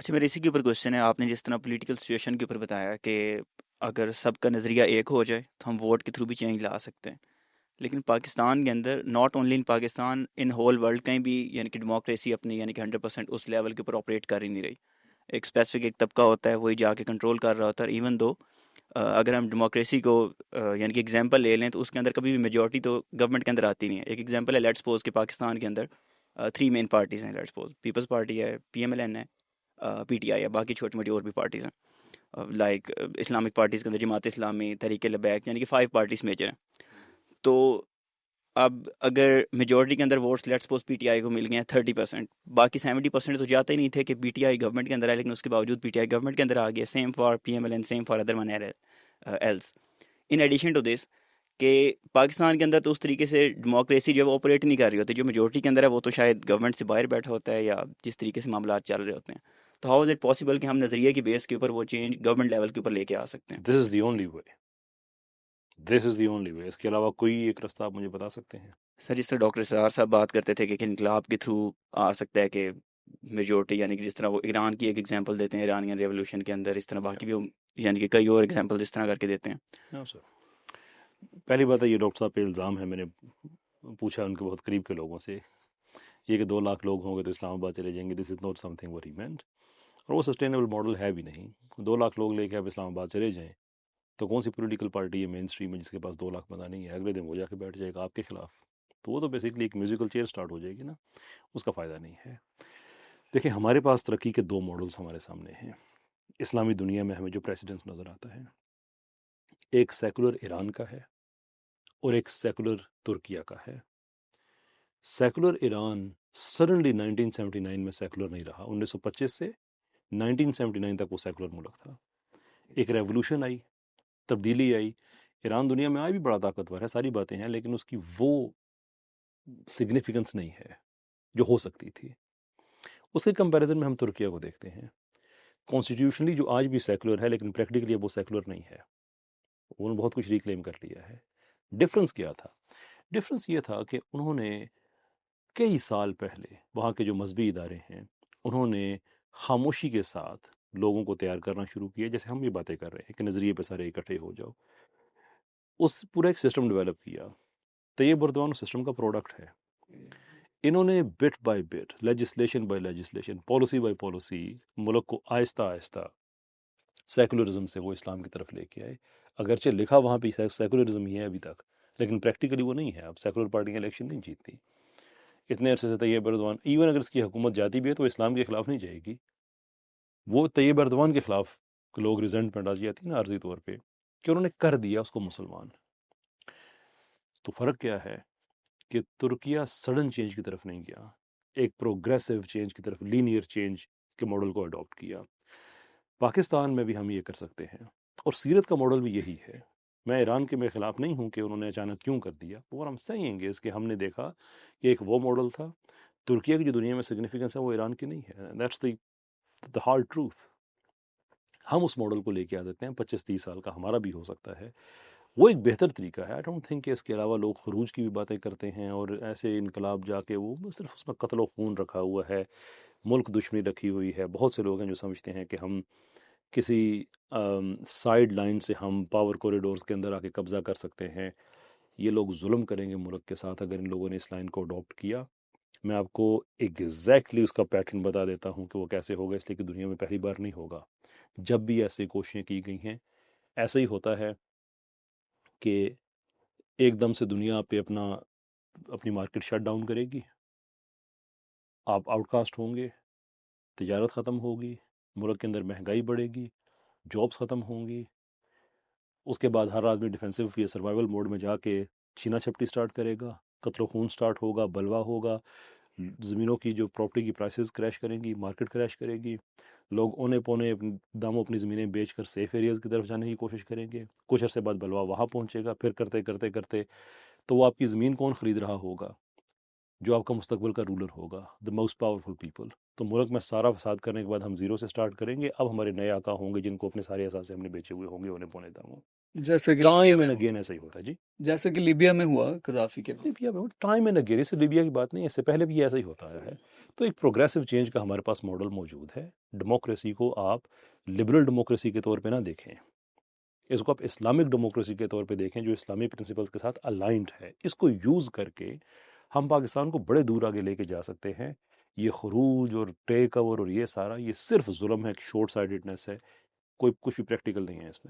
اچھا، میرے اسی کے اوپر کوشچن ہے. آپ نے جس طرح پولیٹیکل سچویشن کے اوپر بتایا کہ اگر سب کا نظریہ ایک ہو جائے تو ہم ووٹ کے تھرو بھی چینج لا سکتے ہیں، لیکن پاکستان کے اندر not only in Pakistan, in whole world کہیں بھی یعنی کہ ڈیموکریسی اپنی یعنی کہ 100% اس لیول کے اوپر آپریٹ کر ہی نہیں رہی. ایک اسپیسیفک ایک طبقہ ہوتا ہے وہی جا کے کنٹرول کر رہا ہوتا ہے. ایون دو اگر ہم ڈیموکریسی کو یعنی کہ ایگزامپل لے لیں تو اس کے اندر کبھی بھی میجورٹی تو گورنمنٹ کے اندر آتی نہیں ہے. ایک ایگزامپل ہے، لیٹس سپوز کہ پاکستان کے اندر 3 مین پارٹیز ہیں. لیٹس سپوز پیپلز پارٹی ہے، پی ایم ایل این ہے، پی ٹی آئی ہے، باقی چھوٹی موٹی اور بھی پارٹیز ہیں لائک اسلامک پارٹیز کے اندر جماعت اسلامی، تحریک لبیک، یعنی کہ 5 پارٹیز میجر ہیں. تو اب اگر میجورٹی کے اندر votes let suppose P T I کو مل گئے ہیں 30%، باقی 70% تو جاتے ہی نہیں تھے کہ پی ٹی آئی گورنمنٹ کے اندر ہے، لیکن اس کے باوجود پی ٹی آئی گورنمنٹ کے اندر آ گیا. Same for P M L N, same for other one else. In addition to this کہ پاکستان کے اندر تو اس طریقے سے ڈیموکریسی جو ہے وہ آپریٹ نہیں کر رہی ہوتی. جو میجورٹی کے اندر ہے وہ تو شاید گورنمنٹ سے باہر بیٹھا ہوتا ہے یا جس طریقے سے معاملات چل رہے ہوتے ہیں. تو ہاؤ از اٹ پاسبل کہ ہم نظریے کی بیس کے اوپر وہ چینج گورنمنٹ لیول کے اوپر لے کے آ سکتے ہیں؟ دس از the only way, this is the only way. اس کے علاوہ کوئی ایک راستہ آپ مجھے بتا سکتے ہیں؟ سر جس طرح ڈاکٹر سرار صاحب بات کرتے تھے کہ انقلاب کے تھرو آ سکتا ہے کہ میجورٹی، یعنی کہ جس طرح وہ ایران کی ایک ایگزامپل دیتے ہیں ایرانین ریولوشن کے اندر، اس طرح باقی بھی یعنی کہ کئی اور ایگزامپل اس طرح کر کے دیتے ہیں. ہاں سر، پہلی بات ہے یہ ڈاکٹر صاحب پہ الزام ہے. میں نے پوچھا ان کے بہت قریب کے لوگوں سے، یہ کہ 2 لاکھ لوگ ہوں گے تو اسلام آباد چلے جائیں گے، this is not something what he meant. اور وہ سسٹینیبل ماڈل ہے بھی نہیں. 2 لاکھ لوگ لے کے آپ اسلام آباد چلے جائیں تو کون سی پولیٹیکل پارٹی ہے مین اسٹریم میں جس کے پاس 2 لاکھ بندہ نہیں ہے؟ اگلے دن وہ جا کے بیٹھ جائے گا آپ کے خلاف. تو وہ تو بیسکلی ایک میوزیکل چیئر سٹارٹ ہو جائے گی نا، اس کا فائدہ نہیں ہے. دیکھیں ہمارے پاس ترقی کے 2 ماڈلز ہمارے سامنے ہیں. اسلامی دنیا میں ہمیں جو پریسیڈنس نظر آتا ہے، ایک سیکولر ایران کا ہے اور ایک سیکولر ترکیہ کا ہے. سیکولر ایران سڈنلی 1979 میں سیکولر نہیں رہا. 1925 سے 1979 تک وہ سیکولر ملک تھا. ایک ریولوشن آئی، تبدیلی آئی. ایران دنیا میں آئی بھی بڑا طاقتور ہے، ساری باتیں ہیں، لیکن اس کی وہ سگنیفیکنس نہیں ہے جو ہو سکتی تھی. اس کے کمپیریزن میں ہم ترکیہ کو دیکھتے ہیں. کانسٹیٹیوشنلی جو آج بھی سیکولر ہے لیکن پریکٹیکلی اب وہ سیکولر نہیں ہے. انہوں نے بہت کچھ ریکلیم کر لیا ہے. ڈفرنس کیا تھا؟ ڈفرنس یہ تھا کہ انہوں نے کئی سال پہلے وہاں کے جو مذہبی ادارے ہیں انہوں نے خاموشی کے ساتھ لوگوں کو تیار کرنا شروع کیا، جیسے ہم یہ باتیں کر رہے ہیں کہ نظریے پہ سارے اکٹھے ہو جاؤ. اس پورا ایک سسٹم ڈیولپ کیا. طیب اردوان اس سسٹم کا پروڈکٹ ہے. انہوں نے bit by bit, legislation by legislation, policy by policy ملک کو آہستہ آہستہ سیکولرزم سے وہ اسلام کی طرف لے کے آئے. اگرچہ لکھا وہاں پہ سیکولرزم ہی ہے ابھی تک، لیکن پریکٹیکلی وہ نہیں ہے. اب سیکولر پارٹیاں الیکشن نہیں جیتتی. اتنے عرصے سے طیب اردوان، ایون اگر اس کی حکومت جاتی بھی ہے تو اسلام کے خلاف نہیں جائے گی. وہ طیب اردوان کے خلاف لوگ ریزنٹمنٹ آ جاتی نا عارضی طور پہ کہ انہوں نے کر دیا اس کو مسلمان. تو فرق کیا ہے کہ ترکیہ سڈن چینج کی طرف نہیں گیا، ایک پروگریسو چینج کی طرف، لینئر چینج کے ماڈل کو اڈاپٹ کیا. پاکستان میں بھی ہم یہ کر سکتے ہیں، اور سیرت کا ماڈل بھی یہی ہے. میں ایران کے میں خلاف نہیں ہوں کہ انہوں نے اچانک کیوں کر دیا، اور ہم سیئنگ اس کہ ہم نے دیکھا کہ ایک وہ ماڈل تھا. ترکیہ کی جو دنیا میں سگنیفیکنس ہے وہ ایران کی نہیں ہے. That's the hard truth. ہم اس ماڈل کو لے کے آ سکتے ہیں. 25-30 سال کا ہمارا بھی ہو سکتا ہے. وہ ایک بہتر طریقہ ہے. آئی ڈونٹ تھنک کہ اس کے علاوہ لوگ خروج کی بھی باتیں کرتے ہیں اور ایسے انقلاب جا کے وہ صرف اس میں قتل و خون رکھا ہوا ہے، ملک دشمنی رکھی ہوئی ہے. بہت سے لوگ ہیں جو سمجھتے ہیں کہ ہم کسی سائیڈ لائن سے ہم پاور کوریڈورز کے اندر آ کے قبضہ کر سکتے ہیں. یہ لوگ ظلم کریں گے ملک کے ساتھ اگر ان لوگوں نے اس لائن کو اڈاپٹ کیا. میں آپ کو ایگزیکٹلی اس کا پیٹرن بتا دیتا ہوں کہ وہ کیسے ہوگا، اس لیے کہ دنیا میں پہلی بار نہیں ہوگا. جب بھی ایسی کوششیں کی گئی ہیں ایسا ہی ہوتا ہے کہ ایک دم سے دنیا پہ اپنی مارکیٹ شٹ ڈاؤن کرے گی، آپ آؤٹ کاسٹ ہوں گے، تجارت ختم ہوگی، ملک کے اندر مہنگائی بڑھے گی، جابس ختم ہوں گی. اس کے بعد ہر آدمی ڈیفینسو یا سروائیول موڈ میں جا کے چھینا چھپٹی سٹارٹ کرے گا، قتل و خون سٹارٹ ہوگا، بلوا ہوگا، زمینوں کی جو پراپرٹی کی پرائسز کریش کریں گی، مارکیٹ کریش کرے گی. لوگ اونے پونے داموں اپنی زمینیں بیچ کر سیف ایریاز کی طرف جانے کی کوشش کریں گے. کچھ عرصے بعد بلوا وہاں پہنچے گا. پھر کرتے کرتے کرتے تو وہ آپ کی زمین کون خرید رہا ہوگا؟ جو آپ کا مستقبل کا رولر ہوگا، دا موسٹ پاورفل پیپل. تو ملک میں سارا فساد کرنے کے بعد ہم زیرو سے سٹارٹ کریں گے. اب ہمارے نئے آقا ہوں گے جن کو اپنے سارے اثاثے ہم نے بیچے ہوئے ہوں گے اونے پونے داموں. جیسے کہ ٹائم اینڈ اگین ایسا ہی ہوتا ہے. جی جیسے کہ لیبیا میں ہوا قذافی کے بعد. لیبیا میں ٹائم اینڈ اگین، اس سے لیبیا کی بات نہیں، اس سے پہلے بھی ایسا ہی ہوتا ہے. تو ایک پروگریسو چینج کا ہمارے پاس ماڈل موجود ہے. ڈیموکریسی کو آپ لبرل ڈیموکریسی کے طور پہ نہ دیکھیں، اس کو آپ اسلامک ڈیموکریسی کے طور پہ دیکھیں جو اسلامی پرنسپلز کے ساتھ الائنڈ ہے. اس کو یوز کر کے ہم پاکستان کو بڑے دور آگے لے کے جا سکتے ہیں. یہ خروج اور ٹیک اوور اور یہ سارا یہ صرف ظلم ہے، ایک شارٹ سائیڈڈنس ہے، کوئی کچھ بھی پریکٹیکل نہیں ہے اس میں.